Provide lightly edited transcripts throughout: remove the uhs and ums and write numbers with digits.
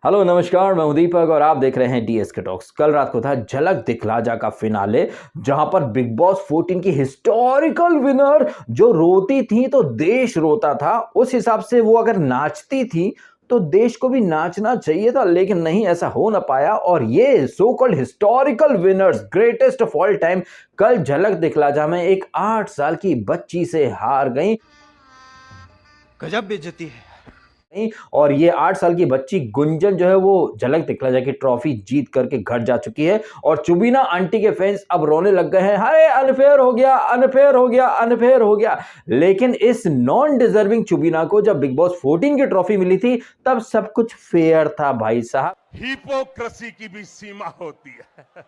Hello नमस्कार, मैं हूं दीपक और आप देख रहे हैं डीएसके टॉक्स। कल रात को था झलक दिखला जा का फिनाले, जहां पर बिग बॉस 14 की हिस्टोरिकल विनर जो रोती थी तो देश रोता था। उस हिसाब से वो अगर नाचती थी तो देश को भी नाचना चाहिए था, लेकिन नहीं, ऐसा हो ना पाया। और ये so called historical winners, greatest of all time, कल झलक दिखला जा में एक 8 साल की बच्ची से हार गई। गजब बेइज्जती है। और ये 8 साल की बच्ची गुंजन जो है वो झलक दिखला जाके ट्रॉफी जीत करके घर जा चुकी है। और चुबीना आंटी के फैंस अब रोने लग गए हैं, अरे अनफेयर हो गया, अनफेयर हो गया, अनफेयर हो गया। लेकिन इस नॉन डिजर्विंग चुबीना को जब बिग बॉस 14 की ट्रॉफी मिली थी तब सब कुछ फेयर था भाई साहब। हिपोक्रेसी की भी सीमा होती है।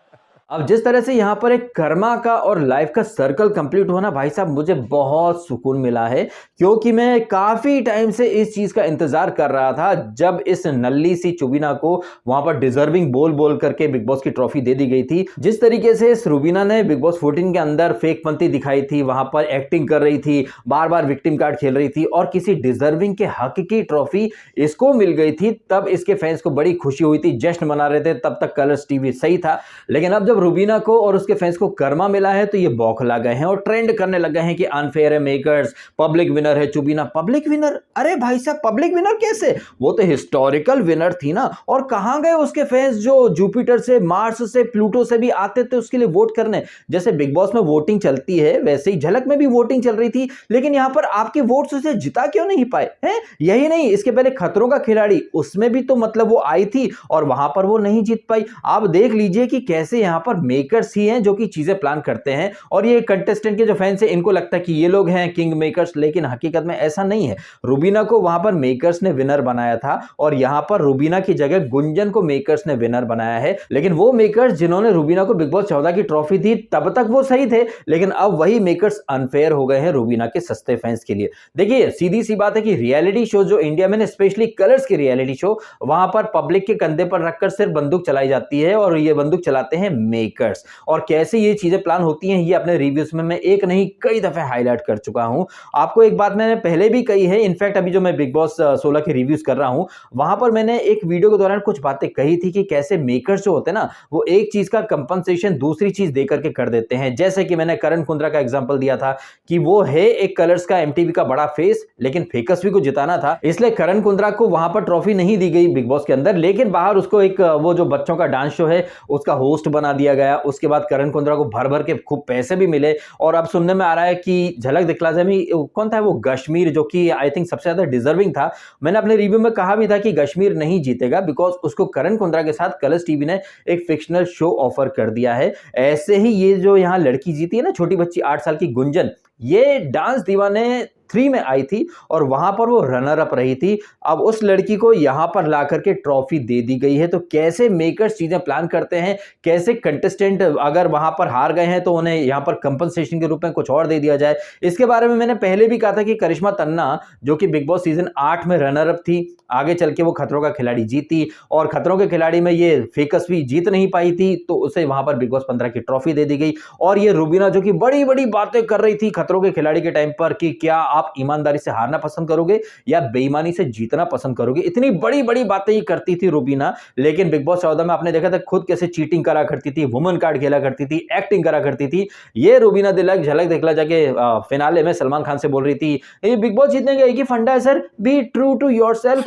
अब जिस तरह से यहाँ पर एक कर्मा का और लाइफ का सर्कल कंप्लीट होना, भाई साहब मुझे बहुत सुकून मिला है, क्योंकि मैं काफी टाइम से इस चीज का इंतजार कर रहा था जब इस नल्ली सी चुबीना को वहां पर डिजर्विंग बोल बोल करके बिग बॉस की ट्रॉफी दे दी गई थी। जिस तरीके से इस रुबीना ने बिग बॉस 14 के अंदर फेक पंती दिखाई थी, वहां पर एक्टिंग कर रही थी, बार बार विक्टिम कार्ड खेल रही थी और किसी डिजर्विंग के हक की ट्रॉफी इसको मिल गई थी, तब इसके फैंस को बड़ी खुशी हुई थी, जश्न मना रहे थे। तब तक कलर्स टीवी सही था, लेकिन अब जब रुबीना को और उसके फैंस को कर्मा मिला है तो ये बौखला गए हैं और ट्रेंड करने लग गए हैं कि अनफेयर है मेकर्स, पब्लिक विनर है चुबीना। Public winner? अरे भाई साहब, पब्लिक विनर कैसे? वो तो हिस्टोरिकल विनर थी ना। और कहां गए उसके फैंस जो जुपिटर से, मार्स से, प्लूटो से भी आते थे उसके लिए वोट करने? जैसे बिग बॉस में वोटिंग चलती है वैसे ही झलक में भी वोटिंग चल रही थी, लेकिन यहां पर आपके वोट से जिता क्यों नहीं पाए हैं? यही नहीं, इसके पहले खतरों का खिलाड़ी, उसमें भी तो मतलब वो आई थी और वहां पर वो नहीं जीत पाई। आप देख लीजिए कि कैसे यहां पर मेकर्स ही हैं जो कि चीजें प्लान करते हैं, और ये कंटेस्टेंट के जो फैंस हैं इनको लगता है कि ये लोग हैं किंग मेकर्स, लेकिन हकीकत में ऐसा नहीं है। रुबीना को वहां पर मेकर्स ने विनर बनाया था और यहां पर रुबीना की जगह गुंजन को मेकर्स ने विनर बनाया है। लेकिन वो मेकर्स जिन्होंने रुबीना को बिग बॉस 14 की ट्रॉफी दी तब तक वो सही थे, लेकिन अब वही मेकर्स अनफेयर हो गए हैं रुबीना के सस्ते फैंस के लिए। देखिए, सीधी सी बात है कि रियलिटी शो जो इंडिया में, स्पेशली कलर्स की रियलिटी शो, वहां पर पब्लिक के कंधे पर रखकर सिर्फ बंदूक चलाई जाती है और ये बंदूक चलाते हैं मेकर्स। और कैसे ये चीजें प्लान होती हैं ये अपने रिव्यूज में मैं एक नहीं कई दफे हाईलाइट कर चुका हूं। आपको एक बात मैंने पहले भी कही है, इनफैक्ट अभी जो मैं बिग बॉस 16 के रिव्यूज कर रहा हूं वहां पर मैंने एक वीडियो के दौरान कुछ बातें कही थी कि कैसे मेकर्स जो होते हैं ना, वो एक चीज का कंपनसेशन दूसरी चीज दे करके कर देते हैं। जैसे कि मैंने करण कुंद्रा का एग्जांपल दिया था कि वो है एक कलर्स का, एमटीवी का बड़ा फेस, लेकिन फेकसवी को जिताना था, इसलिए करण कुंद्रा को वहां पर ट्रॉफी नहीं दी गई बिग बॉस के अंदर, लेकिन बाहर उसको एक वो जो बच्चों का डांस शो है उसका होस्ट बना दिया गया। उसके बाद करण कुंद्रा को भर भर के खूब पैसे भी मिले। और अब सुनने में आ रहा है कि झलक दिखला जा में कौन था वो, कश्मीर, जो कि आई थिंक सबसे ज्यादा डिजर्विंग था। मैंने अपने रिव्यू में कहा भी था कि कश्मीर नहीं जीतेगा बिकॉज उसको करण कुंद्रा के साथ कलर्स टीवी ने एक फिक्शनल शो ऑफर कर दिया है। ऐसे ही ये जो यहाँ लड़की जीती है ना, छोटी बच्ची 8 साल की गुंजन, ये डांस दीवाने 3 में आई थी और वहां पर वो रनर अप रही थी। अब उस लड़की को यहां पर ला करके ट्रॉफी दे दी गई है। तो कैसे मेकर्स चीजें प्लान करते हैं, कैसे कंटेस्टेंट अगर वहां पर हार गए हैं तो उन्हें यहां पर कंपनसेशन के रूप में कुछ और दे दिया जाए। इसके बारे में मैंने पहले भी कहा था कि करिश्मा तन्ना जो कि बिग बॉस सीजन 8 में रनर अप थी, आगे चल के वो खतरों का खिलाड़ी जीती और खतरों के खिलाड़ी में ये फेकसवी जीत नहीं पाई थी तो उसे वहां पर बिग बॉस 15 की ट्रॉफी दे दी गई। और ये रुबीना जो कि बड़ी बड़ी बातें कर रही थी खतरों के खिलाड़ी के टाइम पर कि क्या आप ईमानदारी से हारना पसंद करोगे या बेईमानी से जीतना पसंद करोगे, इतनी बड़ी बड़ी बातें ही करती थी रुबीना। लेकिन बिग बॉस 14 में आपने देखा था खुद कैसे चीटिंग करा करती थी, वुमन कार्ड खेला करती थी, एक्टिंग करा करती थी। ये रुबीना दिलक झलक दिखला जाके फिनाले में सलमान खान से बोल रही थी, ये बिग बॉस जीतने का एक ही फंडा है sir, be true to yourself.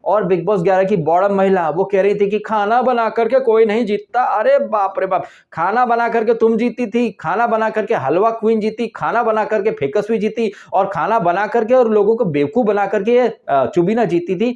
और बिग बॉस 11 की बॉटम महिला वो कह रही थी कि खाना बना करके कोई नहीं जीतता। अरे बाप रे बाप, खाना बना करके तुम जीती थी, खाना बना करके हलवा क्वीन जीती, खाना बना करके फेकसवी जीती और खाना बना करके और लोगों को बेवकूफ बना करके चुबीना जीती थी।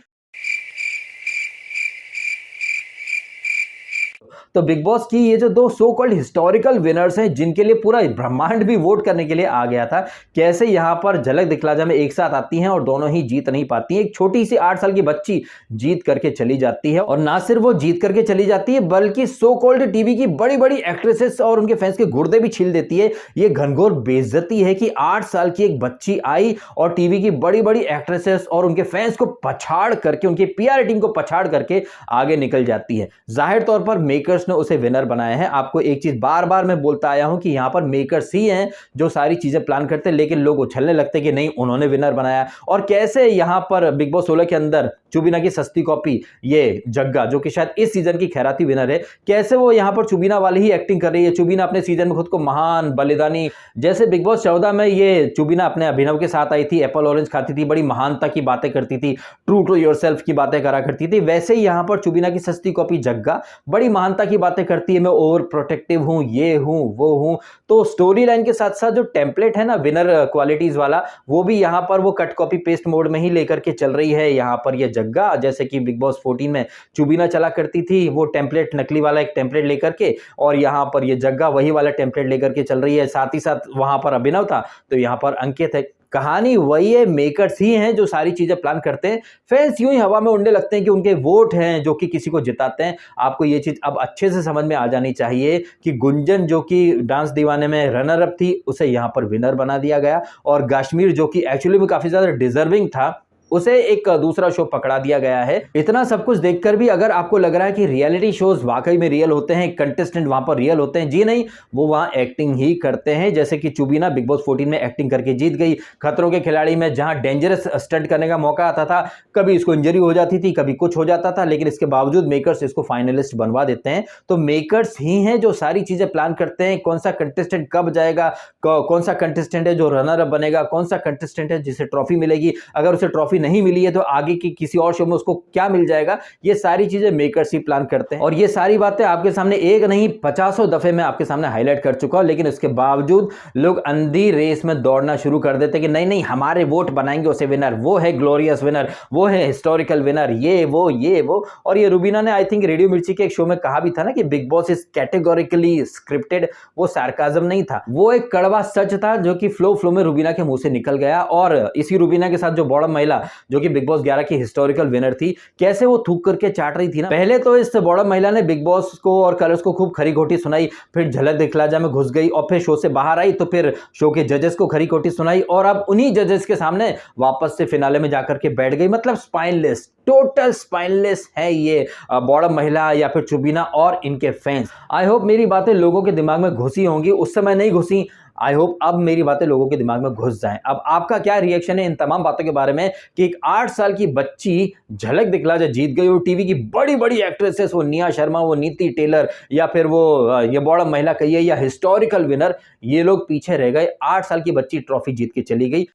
तो बिग बॉस की ये जो दो सो कॉल्ड हिस्टोरिकल विनर्स हैं जिनके लिए पूरा ब्रह्मांड भी वोट करने के लिए आ गया था, कैसे यहां पर झलक दिखला जा में एक साथ आती हैं और दोनों ही जीत नहीं पाती हैं। एक छोटी सी 8 साल की बच्ची जीत करके चली जाती है और ना सिर्फ वो जीत करके चली जाती है बल्कि सो कॉल्ड टीवी की बड़ी बड़ी एक्ट्रेसेस और उनके फैंस के गुर्दे भी छील देती है। ये घनघोर बेइज्जती है कि 8 साल की एक बच्ची आई और टीवी की बड़ी बड़ी एक्ट्रेसेस और उनके फैंस को पछाड़ करके, उनकी पीआर टीम को पछाड़ करके आगे निकल जाती है। जाहिर तौर पर मेकर्स ने उसे विनर बनाया है। आपको एक चीज बार बार मैं बोलता आया हूं कि यहां पर मेकर्स ही हैं जो सारी चीजें प्लान करते हैं, लेकिन लोग उछलने लगते कि नहीं उन्होंने विनर बनाया। और कैसे यहां पर बिग बॉस 16 के अंदर चुबीना की सस्ती कॉपी ये जग्गा, जो कि शायद इस सीजन की खैराती विनर है, कैसे वो यहां पर चुबीना वाली ही एक्टिंग कर रही है। चुबीना अपने सीजन में खुद को महान बलिदानी, जैसे बिग बॉस 14 में ये चुबीना अपने अभिनव के साथ आई थी, एप्पल ऑरेंज खाती थी, बड़ी महानता की बातें करती थी, ट्रू टू योरसेल्फ की बातें करा करती थी, वैसे ही यहां पर चुबीना की सस्ती कॉपी जग्गा बड़ी महानता की बातें करती है। मैं ओवर प्रोटेक्टिव हूं, ये हूं, वो हूं। तो स्टोरी लाइन के साथ साथ जो टेम्पलेट है ना विनर क्वालिटीज वाला, वो भी यहां पर वो कट कॉपी पेस्ट मोड में ही लेकर के चल रही है। यहां पर ये जग्गा, जैसे कि बिग बॉस 14 में चुबीना चला करती थी वो टेम्पलेट, नकली वाला एक टेम्पलेट लेकर के, और यहां पर ये जग्गा वही वाला टेम्पलेट लेकर के चल रही है। साथ ही साथ वहां पर अभिनव था तो यहां पर अंकित है। कहानी वही है, मेकर्स ही हैं जो सारी चीजें प्लान करते हैं। फैंस यूं ही हवा में उड़ने लगते हैं कि उनके वोट हैं जो कि किसी को जिताते हैं। आपको ये चीज अब अच्छे से समझ में आ जानी चाहिए कि गुंजन जो कि डांस दीवाने में रनर अप थी, उसे यहां पर विनर बना दिया गया, और कश्मीर जो कि एक्चुअली में काफी ज्यादा डिजर्विंग था, उसे एक दूसरा शो पकड़ा दिया गया है। इतना सब कुछ देखकर भी अगर आपको लग रहा है कि रियलिटी शोज वाकई में रियल होते हैं, कंटेस्टेंट वहां पर रियल होते हैं, जी नहीं, वो वहां एक्टिंग ही करते हैं। जैसे कि चुबीना बिग बॉस 14 में एक्टिंग करके जीत गई। खतरों के खिलाड़ी में जहां डेंजरस स्टंट करने का मौका आता था, कभी इसको इंजरी हो जाती थी, कभी कुछ हो जाता था, लेकिन इसके बावजूद मेकर्स इसको फाइनलिस्ट बनवा देते हैं। तो मेकर्स ही हैं जो सारी चीजें प्लान करते हैं, कौन सा कंटेस्टेंट कब जाएगा, कौन सा कंटेस्टेंट है जो रनर अप बनेगा, कौन सा कंटेस्टेंट है जिसे ट्रॉफी मिलेगी, अगर उसे ट्रॉफी नहीं मिली है तो आगे की किसी और शो में उसको क्या मिल जाएगा। ये सारी चीजें मेकर्स ही प्लान करते हैं, और ये सारी बातें आपके सामने एक नहीं 50 दफे मैं आपके सामने हाईलाइट कर चुका हूं, लेकिन उसके बावजूद लोग अंधी रेस में दौड़ना शुरू कर देते कि नहीं नहीं हमारे वोट बनाएंगे उसे विनर, वो है ग्लोरियस विनर, वो है हिस्टोरिकल विनर, ये वो। और ये रुबीना ने आई थिंक रेडियो मिर्ची के एक शो में कहा भी था ना कि big boss is categorically scripted. वो सार्काज्म नहीं था, वो एक कड़वा सच था जो कि फ्लो में रुबीना के मुंह से निकल गया। और इसी रुबीना के साथ जो बॉडम महिला जो कि बिग बॉस 11 की हिस्टोरिकल विनर थी, कैसे वो थूक करके चाट रही थी ना। पहले तो इस बॉडम महिला ने बिग बॉस को और कलर्स को खूब खरी खोटी सुनाई, फिर झलक दिखला जा में घुस गई, और फिर शो से बाहर आई तो फिर शो के जजेस को खरी खोटी सुनाई, और अब उन्हीं जजेस के सामने वापस से फिनाले में जाकर के बैठ गई। मतलब स्पाइनलेस, टोटल स्पाइनलेस है ये बॉडम महिला या फिर चुबीना और इनके फैंस। आई होप मेरी बातें लोगों के दिमाग में घुसी होंगी, उस समय नहीं घुसी। आई होप अब मेरी बातें लोगों के दिमाग में घुस जाएं। अब आपका क्या रिएक्शन है इन तमाम बातों के बारे में कि एक 8 साल की बच्ची झलक दिखला जा जीत गई, और टीवी की बड़ी बड़ी एक्ट्रेसेस, वो निया शर्मा, वो नीति टेलर, या फिर वो ये बॉडम महिला कहिए या हिस्टोरिकल विनर, ये लोग पीछे रह गए। 8 साल की बच्ची ट्रॉफी जीत के चली गई।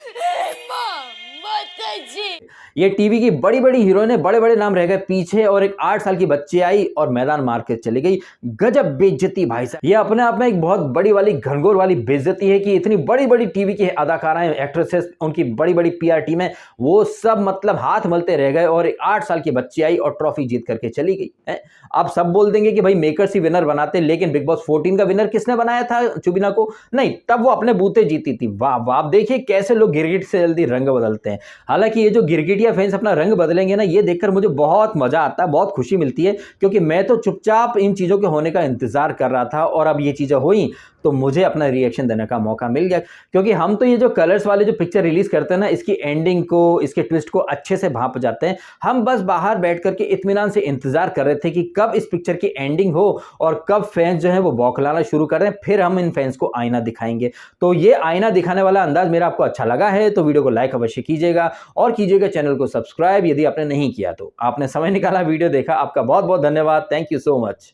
ये टीवी की बड़ी बड़ी हीरोइनें, बड़े बड़े नाम रह गए पीछे, और एक 8 साल की बच्ची आई और मैदान मार के चली गई। गजब बेइज्जती भाई साहब। ये अपने आप में एक बहुत बड़ी वाली घनघोर वाली बेइज्जती है कि इतनी बड़ी बड़ी टीवी की अदाकाराएं, एक्ट्रेसेस, उनकी बड़ी बड़ी पीआर टीमें, वो सब मतलब हाथ मलते रह गए, और एक 8 साल की बच्ची आई और ट्रॉफी जीत करके चली गई है। अब सब बोल देंगे कि भाई मेकर्स ही विनर बनाते, लेकिन बिग बॉस 14 का विनर किसने बनाया था चुबीना को? नहीं, तब वो अपने बूते जीती थी। वाह वाह, आप देखिए कैसे लोग गिरगिट से जल्दी रंग बदलते हैं। हालांकि ये जो गिरगिटिया फैंस अपना रंग बदलेंगे ना, ये देखकर मुझे बहुत मजा आता है, बहुत खुशी मिलती है, क्योंकि मैं तो चुपचाप इन चीजों के होने का इंतजार कर रहा था, और अब ये चीजें हुई तो मुझे अपना रिएक्शन देने का मौका मिल गया। क्योंकि हम तो ये जो कलर्स वाले जो पिक्चर रिलीज करते हैं ना, इसकी एंडिंग को, इसके ट्विस्ट को अच्छे से भांप जाते हैं। हम बस बाहर बैठ करके इत्मीनान से इंतजार कर रहे थे कि कब इस पिक्चर की एंडिंग हो और कब फैंस जो है वो बौखलाना शुरू कर रहे हैं, फिर हम इन फैंस को आईना दिखाएंगे। तो ये आईना दिखाने वाला अंदाज मेरा आपको अच्छा लगा है तो वीडियो को लाइक अवश्य कीजिएगा, और कीजिएगा चैनल को सब्सक्राइब यदि आपने नहीं किया तो। आपने समय निकाला, वीडियो देखा, आपका बहुत बहुत धन्यवाद। Thank you so much.